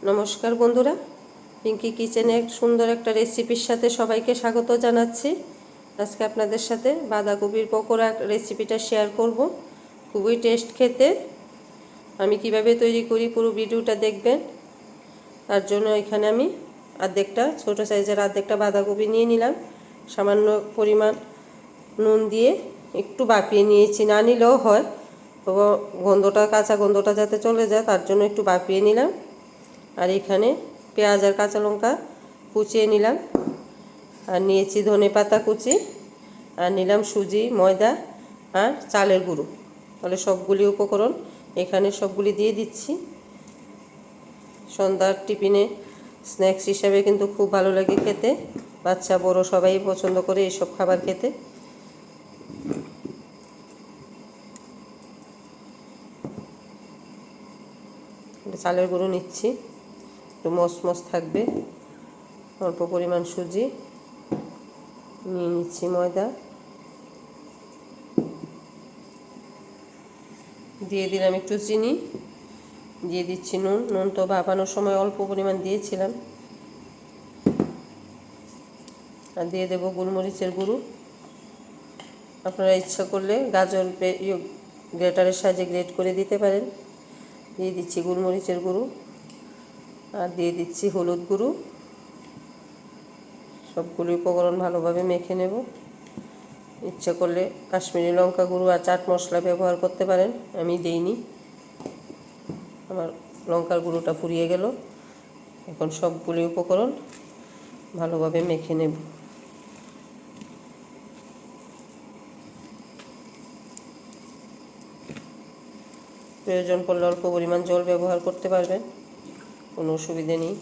নমস্কার বন্ধুরা, পিঙ্কি কিচেনে এক সুন্দর একটা রেসিপির সাথে সবাইকে স্বাগত জানাচ্ছি। আজকে আপনাদের সাথে বাঁধাকপির পকোড়া রেসিপিটা শেয়ার করব। খুবই টেস্ট খেতে। আমি কিভাবে তৈরি করি পুরো ভিডিওটা দেখবেন। তার জন্য এখানে আমি ছোটো সাইজের অর্ধেকটা বাঁধাকপি নিয়ে নিলাম। সামান্য পরিমাণ নুন দিয়ে একটু ভাপিয়ে নিয়েছি, না নিলেও হয়, তবে কাঁচা গন্ধটা যাতে চলে যায় তার জন্য একটু ভাপিয়ে নিলাম। আর এখানে পেঁয়াজ আর কাঁচা লঙ্কা কুচিয়ে নিলাম, আর নিয়েছি ধনেপাতা কুচি, আর নিলাম সুজি, ময়দা আর চালের গুঁড়ো। তাহলে সবগুলি উপকরণ এখানে সবগুলি দিয়ে দিচ্ছি। সন্ধ্যার টিফিনে স্ন্যাক্স হিসাবে কিন্তু খুব ভালো লাগে খেতে। বাচ্চা বড় সবাই পছন্দ করে এইসব খাবার খেতে। চালের গুঁড়ো নিচ্ছি, একটু মসমস থাকবে। অল্প পরিমাণ সুজি নিয়ে নিচ্ছি, ময়দা দিয়ে দিলাম, একটু চিনি দিয়ে দিচ্ছি, নুন তো ভাপানোর সময় অল্প পরিমাণ দিয়েছিলাম। আর দিয়ে দেব গোলমরিচের গুঁড়ো। আপনারা ইচ্ছা করলে গাজর গ্রেটারের সাহায্যে গ্রেট করে দিতে পারেন। দিয়ে দিচ্ছি গোলমরিচের গুঁড়ো, আর দিয়ে দিচ্ছি হলুদ গুঁড়ো। সবগুলো উপকরণ ভালোভাবে মেখে নেব। ইচ্ছা করলে কাশ্মীরি লঙ্কা গুঁড়ো আর চাট মশলা ব্যবহার করতে পারেন, আমি দেইনি। আমার লঙ্কার গুঁড়োটা পুড়িয়ে গেল। এখন সবগুলো উপকরণ ভালোভাবে মেখে নেব। প্রয়োজন পড়লে অল্প পরিমাণ জল ব্যবহার করতে পারবেন, কোনো অসুবিধে নেই।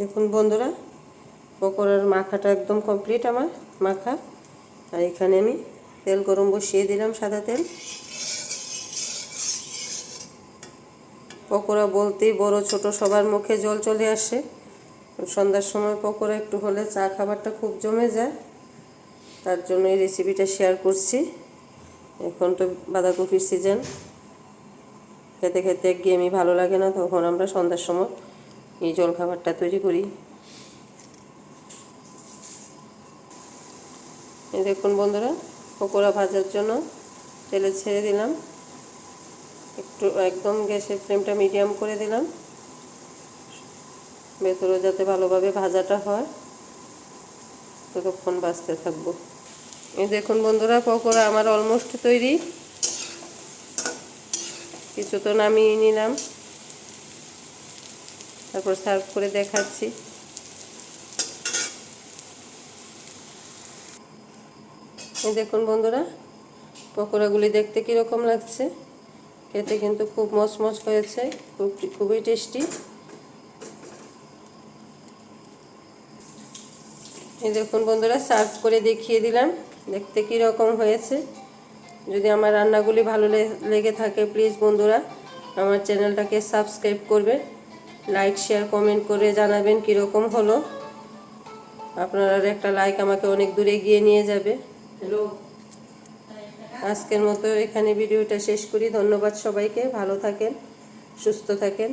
দেখুন বন্ধুরা, পকোড়ার মাখাটা একদম কমপ্লিট আমার মাখা। আর এখানে আমি তেল গরম বসিয়ে দিলাম, সাদা তেল। পকোড়া বলতেই বড় ছোট সবার মুখে জল চলে আসে। সন্ধ্যার সময় পকোড়া একটু হলে চা খাবারটা খুব জমে যায়। তার জন্য এই রেসিপিটা শেয়ার করছি। এখন তো বাঁধাকপির সিজন, খেতে খেতে একঘেয়েমি ভালো লাগে না, তখন আমরা সন্ধ্যার সময় এই জলখাবারটা তৈরি করি। এই দেখুন বন্ধুরা, পকোড়া ভাজার জন্য তেলে ছেড়ে দিলাম। একটু একদম গ্যাসের ফ্লেমটা মিডিয়াম করে দিলাম, ভেতরে যাতে ভালোভাবে ভাজাটা হয়, ততক্ষণ ভাজতে থাকবো। এই দেখুন বন্ধুরা, পকোড়া আমার অলমোস্ট তৈরি। কিছু তো নামিয়ে নিলাম, তারপর সার্ভ করে দেখাচ্ছি। এই দেখুন বন্ধুরা, পকোড়াগুলি দেখতে কীরকম লাগছে। খেতে কিন্তু খুব মচমচ হয়েছে, খুবই টেস্টি। এই দেখুন বন্ধুরা, সার্ভ করে দেখিয়ে দিলাম দেখতে কীরকম হয়েছে। যদি আমার রান্নাগুলি ভালো লেগে থাকে, প্লিজ বন্ধুরা আমার চ্যানেলটাকে সাবস্ক্রাইব করবেন, লাইক শেয়ার কমেন্ট করে জানাবেন কীরকম হলো। আপনার একটা লাইক আমাকে অনেক দূরে এগিয়ে নিয়ে যাবে। আজকের মতো এখানে ভিডিওটা শেষ করি। ধন্যবাদ সবাইকে, ভালো থাকেন, সুস্থ থাকেন।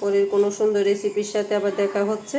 পরের কোনো সুন্দর রেসিপির সাথে আবার দেখা হচ্ছে।